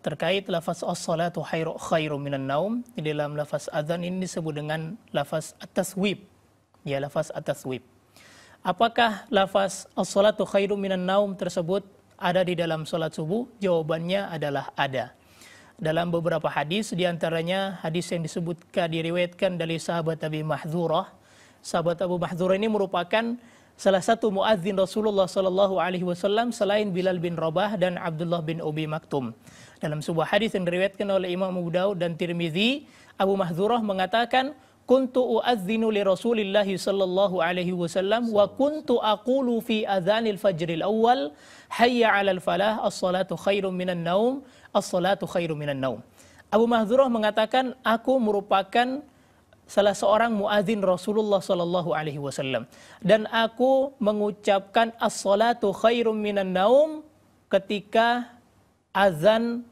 terkait lafaz as-salatu khairum minan naum. Di dalam lafaz adzan ini disebut dengan lafaz at-taswib. Ya, lafaz at-taswib. Apakah lafaz as-salatu khairum minan naum tersebut ada di dalam salat subuh? Jawabannya adalah ada. Dalam beberapa hadis, diantaranya hadis yang disebutkan diriwayatkan dari sahabat Abi Mahdzurah. Sahabat Abu Mahdzurah ini merupakan salah satu muadzin Rasulullah sallallahu alaihi wasallam selain Bilal bin Rabah dan Abdullah bin Ubi Maktum. Dalam sebuah hadis yang diriwayatkan oleh Imam Abu Daud dan Tirmizi, Abu Mahdzurah mengatakan, "Kuntu uadzinu li Rasulillah sallallahu alaihi wasallam wa kuntu aqulu fi adzanil fajril awal, hayya 'alal falah, as-salatu khairum minan naum, as-salatu khairum minan naum." Abu Mahdzurah mengatakan, aku merupakan salah seorang muadzin Rasulullah sallallahu alaihi wasallam dan aku mengucapkan as-salatu khairum minan naum ketika azan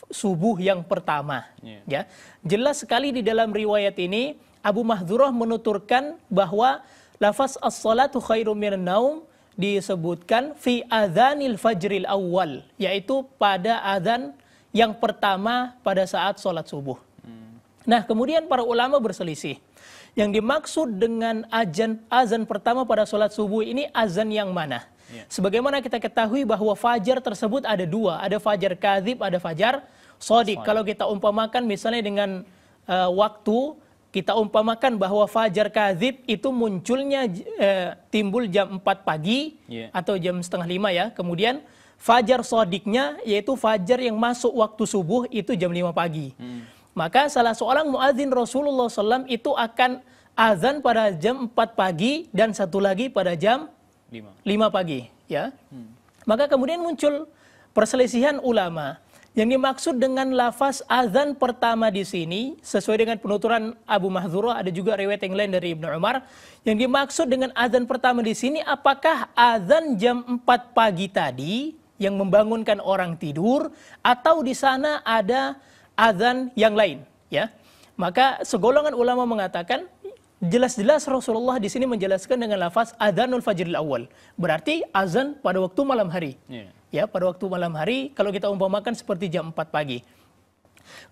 subuh yang pertama. Ya, jelas sekali di dalam riwayat ini Abu Mahdzurah menuturkan bahwa lafaz as-salatu khairum minan naum disebutkan fi adzanil fajril awal, yaitu pada azan yang pertama pada saat salat subuh. Nah, kemudian para ulama berselisih. Yang dimaksud dengan azan pertama pada sholat subuh ini azan yang mana? Sebagaimana kita ketahui bahwa fajar tersebut ada dua. Ada fajar kadzib, ada fajar shadiq. Kalau kita umpamakan misalnya dengan waktu, kita umpamakan bahwa fajar kadzib itu munculnya timbul jam 4 pagi atau jam setengah 5 ya. Kemudian fajar shadiqnya yaitu fajar yang masuk waktu subuh itu jam 5 pagi. Maka salah seorang muadzin Rasulullah SAW itu akan azan pada jam 4 pagi dan satu lagi pada jam 5 pagi. Ya. Maka kemudian muncul perselisihan ulama. Yang dimaksud dengan lafaz azan pertama di sini, sesuai dengan penuturan Abu Mahdzurah, ada juga riwayat yang lain dari Ibnu Umar. Yang dimaksud dengan azan pertama di sini, apakah azan jam 4 pagi tadi yang membangunkan orang tidur, atau di sana ada azan yang lain, ya. Maka segolongan ulama mengatakan jelas-jelas Rasulullah di sini menjelaskan dengan lafaz adzanul fajril awal. Berarti azan pada waktu malam hari. Ya, pada waktu malam hari kalau kita umpamakan seperti jam 4 pagi.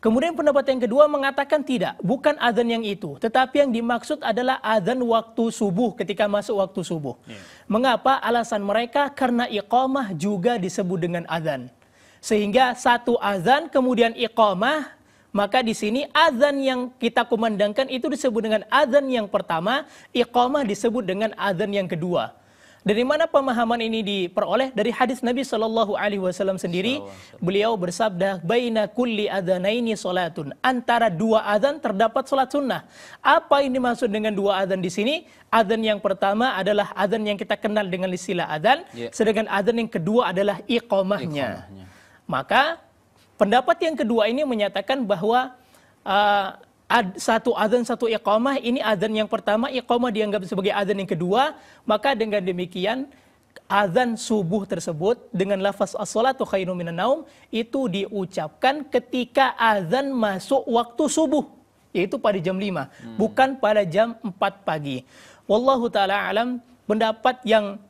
Kemudian pendapat yang kedua mengatakan tidak, bukan azan yang itu, tetapi yang dimaksud adalah azan waktu subuh ketika masuk waktu subuh. Mengapa? Alasan mereka karena iqamah juga disebut dengan azan. Sehingga satu azan kemudian iqamah, maka di sini azan yang kita kumandangkan itu disebut dengan azan yang pertama, iqamah disebut dengan azan yang kedua. Dari mana pemahaman ini diperoleh? Dari hadis Nabi Shallallahu Alaihi Wasallam sendiri, beliau bersabda, "Baina kulli adzanaini salatun." Antara dua azan terdapat salat sunnah. Apa yang dimaksud dengan dua azan di sini? Azan yang pertama adalah azan yang kita kenal dengan istilah azan, sedangkan azan yang kedua adalah iqamahnya. Maka pendapat yang kedua ini menyatakan bahwa satu azan satu iqamah, ini azan yang pertama, iqamah dianggap sebagai azan yang kedua. Maka dengan demikian azan subuh tersebut dengan lafaz as-salatu khairum minan naum itu diucapkan ketika azan masuk waktu subuh, yaitu pada jam 5, bukan pada jam 4 pagi. Wallahu ta'ala alam, pendapat yang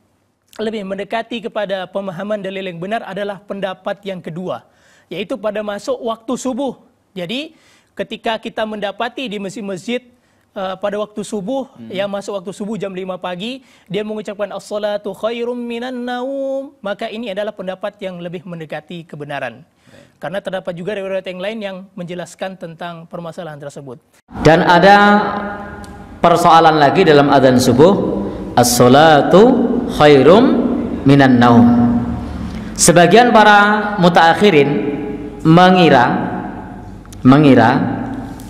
lebih mendekati kepada pemahaman dalil yang benar adalah pendapat yang kedua, yaitu pada masuk waktu subuh. Jadi ketika kita mendapati di masjid-masjid pada waktu subuh, yang masuk waktu subuh jam 5 pagi, dia mengucapkan as-salatu khairum minan naum, maka ini adalah pendapat yang lebih mendekati kebenaran. Karena terdapat juga riwayat yang lain yang menjelaskan tentang permasalahan tersebut. Dan ada persoalan lagi dalam adzan subuh, as-salatu khairum minan naum. Sebagian para mutaakhirin mengira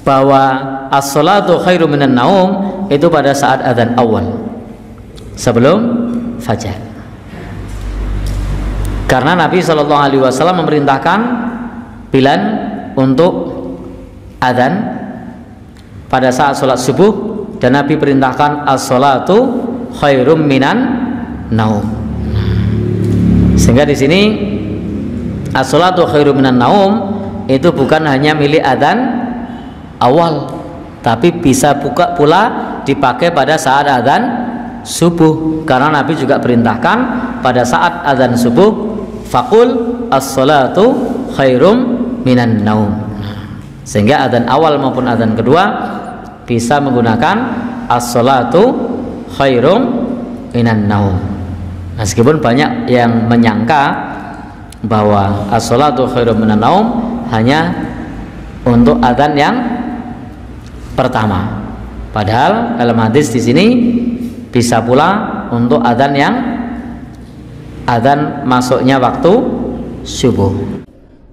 bahwa as-salatu khairum minan naum itu pada saat adzan awal sebelum fajar. Karena Nabi SAW memerintahkan Bilal untuk adzan pada saat salat subuh, dan Nabi perintahkan as-salatu khairum minan naum. Sehingga di sini as-salatu khairum minan naum itu bukan hanya milik adzan awal, tapi bisa pula dipakai pada saat adzan subuh. Karena Nabi juga perintahkan pada saat adzan subuh, faqul as-salatu khairum minan naum. Sehingga adzan awal maupun adzan kedua bisa menggunakan as-salatu khairum minan naum. Meskipun banyak yang menyangka bahwa as-salatu khairum minan naum hanya untuk adzan yang pertama. Padahal dalam hadis di sini bisa pula untuk adzan yang adzan masuknya waktu subuh.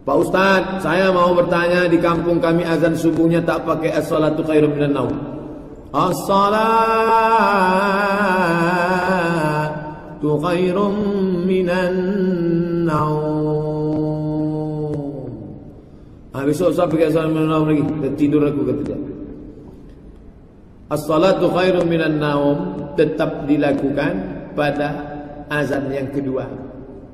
Pak Ustadz, saya mau bertanya, di kampung kami azan subuhnya tak pakai as-salatu khairum minan naum. As-salatu khairum minan naum. Besok saya pakai as-salatu minan naum lagi, tidur aku kata dia. As-salatu khairum minan naum tetap dilakukan pada azan yang kedua.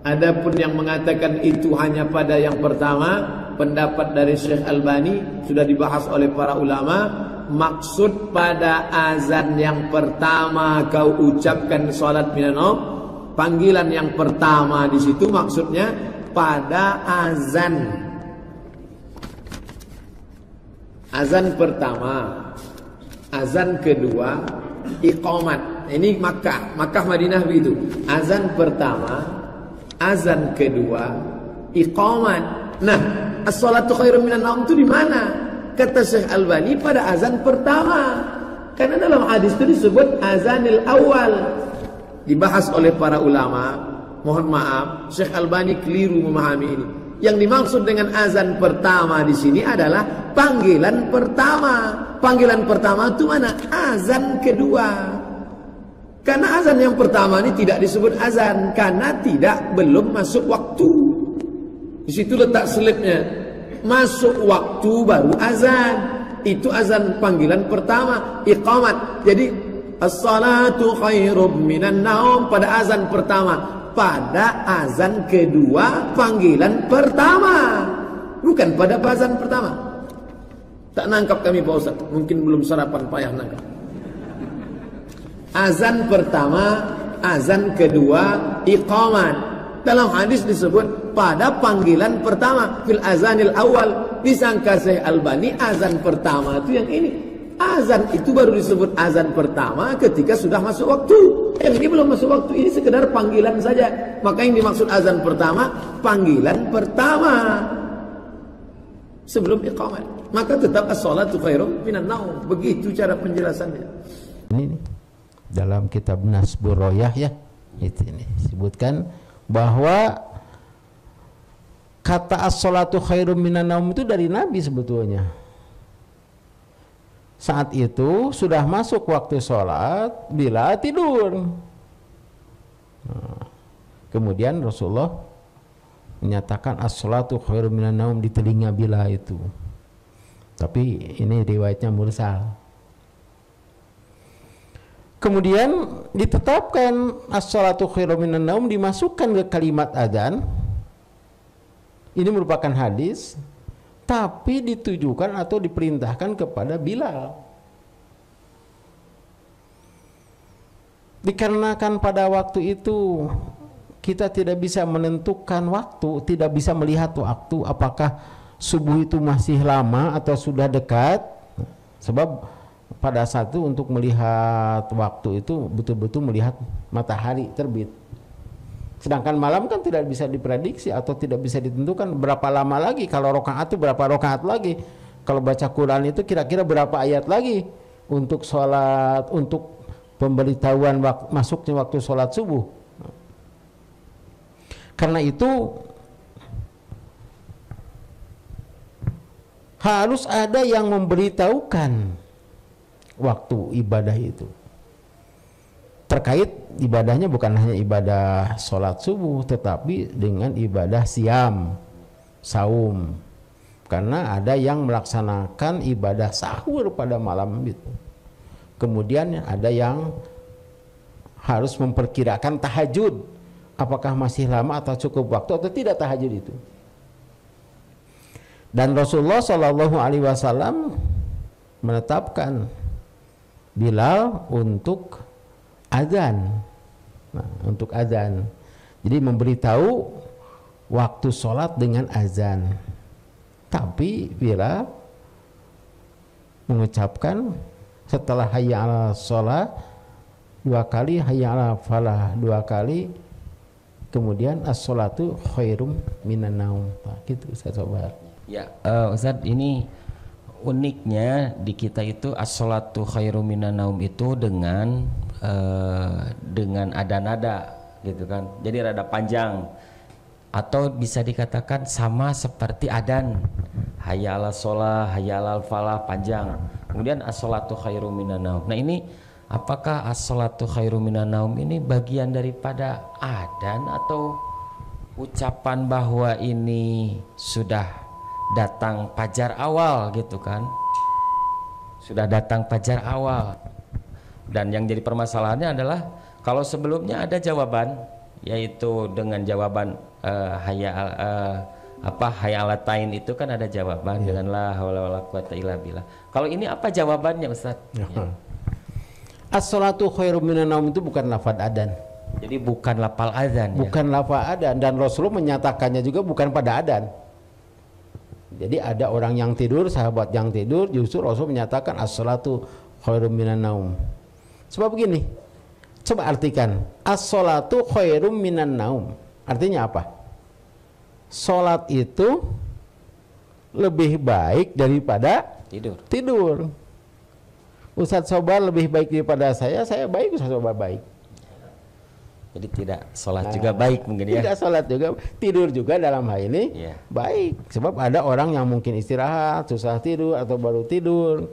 Adapun yang mengatakan itu hanya pada yang pertama, pendapat dari Syekh Albani sudah dibahas oleh para ulama. Maksud pada azan yang pertama kau ucapkan salat minan naum, panggilan yang pertama di situ maksudnya pada azan. Azan pertama, azan kedua, iqamat. Ini Makkah Madinah begitu. Azan pertama, azan kedua, iqamat. Nah, as-salatu khairum minan naum itu di mana? Kata Syekh Albani pada azan pertama. Karena dalam hadis itu disebut azanil awal. Dibahas oleh para ulama. Mohon maaf, Syekh Albani keliru memahami ini. Yang dimaksud dengan azan pertama di sini adalah panggilan pertama. Panggilan pertama itu mana? Azan kedua. Karena azan yang pertama ini tidak disebut azan karena belum masuk waktu. Di situ letak selipnya. Masuk waktu baru azan. Itu azan panggilan pertama, iqamat. Jadi as-salatu khairum minan naum pada azan pertama. Pada azan kedua panggilan pertama, bukan pada azan pertama. Tak nangkap kami Pak Ustaz. Mungkin belum sarapan, payah nangkap. Azan pertama, azan kedua, iqamat. Dalam hadis disebut pada panggilan pertama, fil azanil awal. Disangka Syekh Albani azan pertama itu yang ini. Azan itu baru disebut azan pertama ketika sudah masuk waktu. Yang ini belum masuk waktu, ini sekedar panggilan saja. Maka yang dimaksud azan pertama, panggilan pertama sebelum iqamat. Maka tetap as-salatu khairum minan naum. Begitu cara penjelasannya. Ini dalam kitab Nasbur Royah ya, itu ini disebutkan bahwa kata as-salatu khairum minan naum itu dari Nabi sebetulnya. Saat itu sudah masuk waktu sholat, Bilal tidur. Nah, kemudian Rasulullah menyatakan as-salatu khairum minan naum di telinga Bilal itu. Tapi ini riwayatnya mursal. Kemudian ditetapkan as-salatu khairum minan naum dimasukkan ke kalimat adzan. Ini merupakan hadis, tapi ditujukan atau diperintahkan kepada Bilal. Dikarenakan pada waktu itu kita tidak bisa menentukan waktu, tidak bisa melihat waktu apakah subuh itu masih lama atau sudah dekat. Sebab pada saat itu untuk melihat waktu itu betul-betul melihat matahari terbit. Sedangkan malam kan tidak bisa diprediksi atau tidak bisa ditentukan berapa lama lagi. Kalau rakaat itu berapa rakaat lagi. Kalau baca Quran itu kira-kira berapa ayat lagi untuk sholat, untuk pemberitahuan masuknya waktu sholat subuh. Karena itu harus ada yang memberitahukan waktu ibadah itu. Terkait ibadahnya bukan hanya ibadah sholat subuh, tetapi dengan ibadah siam, saum. Karena ada yang melaksanakan ibadah sahur pada malam itu. Kemudian ada yang harus memperkirakan tahajud. Apakah masih lama atau cukup waktu atau tidak tahajud itu. Dan Rasulullah SAW menetapkan Bilal untuk adzan. Nah, untuk adzan. Jadi memberitahu waktu sholat dengan azan. Tapi bila mengucapkan setelah hayya 'alal shalah 2 kali, hayya 'alal falah 2 kali, kemudian as-sholatu khairum minan naum. Nah, gitu Ustaz Sobar. Ya, Ustaz, ini uniknya di kita itu as-sholatu khairum minan naum itu dengan ada nada gitu kan. Jadi rada panjang. Atau bisa dikatakan sama seperti adan, hayya 'alal shalah, hayya 'alal falah panjang. Kemudian as-sholatu khairum minan naum. Nah, ini apakah as-sholatu khairum minan naum ini bagian daripada adan atau ucapan bahwa ini sudah datang fajar awal gitu kan? Sudah datang fajar awal. Dan yang jadi permasalahannya adalah kalau sebelumnya ada jawaban, yaitu dengan jawaban hayya 'alatain itu kan ada jawaban dengan la haula wala quwata illa billah. Kalau ini apa jawabannya, Ustaz? Ya. As-sholatu khairum minan naum itu bukan lafaz adan. Jadi bukan lafal adzan, bukan lafaz adan, dan Rasulullah menyatakannya juga bukan pada adan. Jadi ada orang yang tidur, sahabat yang tidur, justru Rasul menyatakan as-sholatu khairum minan naum. Sebab begini, coba artikan as-sholatu khairum minan naum. Artinya apa? Sholat itu lebih baik daripada tidur. Ustadz Sobar lebih baik daripada saya baik, Ustadz Sobar baik. Jadi tidak sholat juga baik mungkin ya. Tidak sholat juga, tidur juga dalam hal ini baik. Sebab ada orang yang mungkin istirahat, susah tidur atau baru tidur.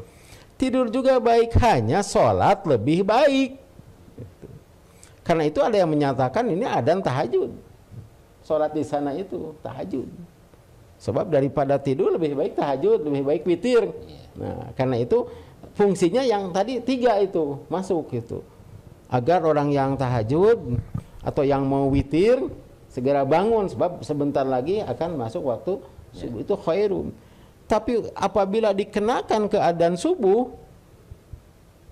Tidur juga baik, hanya sholat lebih baik. Karena itu ada yang menyatakan ini adzan tahajud. Sholat di sana itu tahajud. Sebab daripada tidur lebih baik tahajud, lebih baik witir. Nah, karena itu fungsinya yang tadi 3 itu masuk gitu. Agar orang yang tahajud atau yang mau witir segera bangun, sebab sebentar lagi akan masuk waktu subuh, itu khairum. Tapi apabila dikenakan ke adzan subuh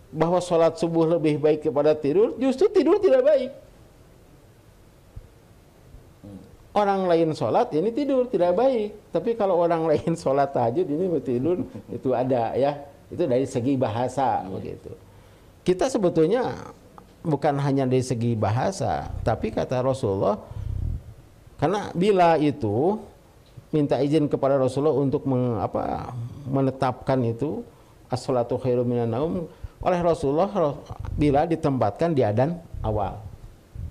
bahwa sholat subuh lebih baik daripada tidur, justru tidur tidak baik. Orang lain sholat, ini tidur tidak baik. Tapi kalau orang lain sholat tahajud, ini tidur, itu ada ya. Itu dari segi bahasa begitu. Kita sebetulnya bukan hanya dari segi bahasa, tapi kata Rasulullah, karena bila itu minta izin kepada Rasulullah untuk menetapkan itu as-sholatu khairum minan naum oleh Rasulullah bila ditempatkan di adzan awal.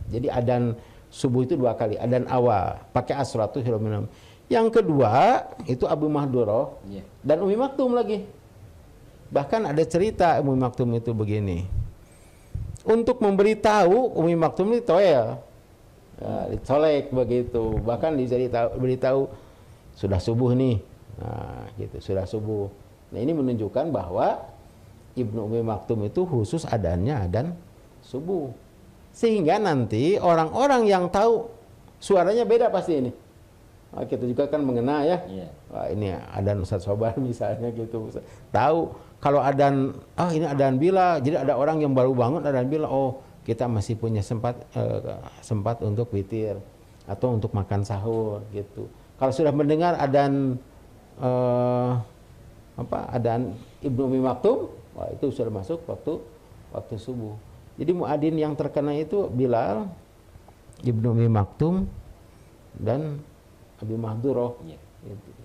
Jadi adzan subuh itu 2 kali, adzan awal pakai as-sholatu khairum minan naum. Yang kedua itu Abu Mahdurah dan Umi Maktum lagi. Bahkan ada cerita Umi Maktum itu begini. Untuk memberitahu Umi Maktum ini toel, dicolek begitu. Bahkan beritahu sudah subuh nih, nah gitu, sudah subuh. Nah ini menunjukkan bahwa Ibnu Umi Maktum itu khusus adanya adzan subuh, sehingga nanti orang-orang yang tahu suaranya beda pasti ini. Nah, kita juga kan mengena ya. Wah, ini adzan Ustadz Sobar misalnya gitu, tahu kalau adzan ini adzan bila, jadi ada orang yang baru bangun adzan bila, oh kita masih punya sempat untuk witir atau untuk makan sahur gitu. Kalau sudah mendengar adzan adzan Ibnu Umi Maktum, wah itu sudah masuk waktu subuh. Jadi muadzin yang terkena itu Bilal, Ibnu Umi Maktum dan Abi Mahdurah. Gitu.